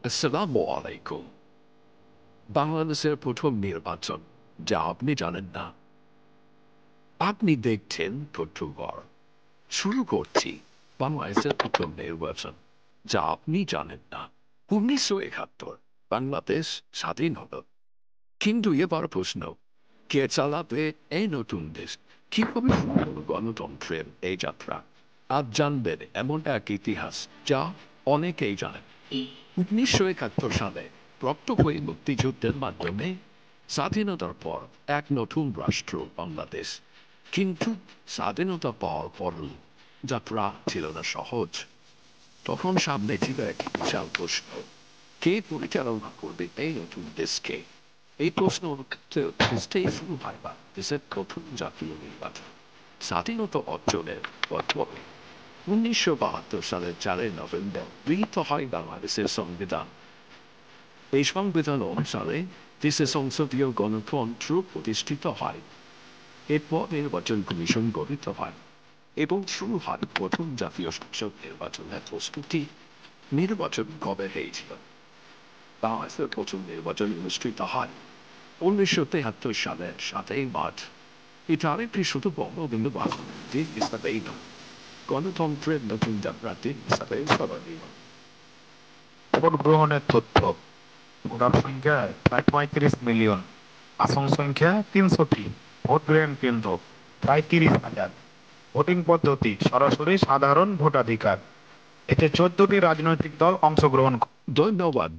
আসসালামু আলাইকুম। বাংলাদেশের প্রথম নির্বাচন যা আপনি জানেন না। আপনি দেখছেন প্রথমবার। শুরু করছি বাংলাদেশের প্রথম নির্বাচন যা আপনি জানেন না। ১৯৭১ বাংলাদেশ স্বাধীন হলো। কিন্তু এবার প্রশ্ন, কে চালাবে এই নতুন দেশ? কিভাবে শুরু হলো গণতন্ত্রের এই যাত্রা? আজ জানবেন এমন এক ইতিহাস যা অনেকেই জানেন। ১৯৭১ সালে রক্ত হয়ে মুক্তিযুদ্ধের মাধ্যমে স্বাধীনতার পর এক নতুন রাষ্ট্র বাংলাদেশ। কিন্তু স্বাধীনতা পাওয়ার পরও যাত্রা ছিল না সহজ। তখন সামনে ছিল এক বিশাল প্রশ্ন, কে পরিচালনা করবে এই নতুন দেশকে? এই প্রশ্ন উত্তর খুঁজতেই শুরু হয় দেশের প্রথম জাতীয় নির্বাচন স্বাধীনতা অর্জনের পথে। ১৯৭২ সালের ৪ নভেম্বর গৃহীত হয় বাংলাদেশের সংবিধান। এই সংবিধান অনুসারে দেশে সংসদীয় গণতন্ত্র প্রতিষ্ঠিত হয়। এরপর নির্বাচন কমিশন গঠিত হয় এবং শুরু হয় প্রথম জাতীয় সংসদ নির্বাচনের প্রস্তুতি। নির্বাচন কবে হয়েছিল? বাংলাদেশের প্রথম নির্বাচন অনুষ্ঠিত হয় ১৯৭৩ সালের ৭ই মার্চ। এই তারিখটি শুধু বঙ্গবন্ধু দিন হিসাবেই নয়, গণতন্ত্রের নতুন যাত্রাটি হিসাবে স্মরণীয়। ভোট গ্রহণের তথ্য। ভোটার সংখ্যা প্রায় ৩৫ মিলিয়ন, আসন সংখ্যা ৩০০টি, ভোট গ্রহণ কেন্দ্র প্রায় ৩০,০০০। ভোটিং পদ্ধতি সরাসরি সাধারণ ভোটাধিকার। এতে ১৪টি রাজনৈতিক দল অংশগ্রহণ করে। ধন্যবাদ।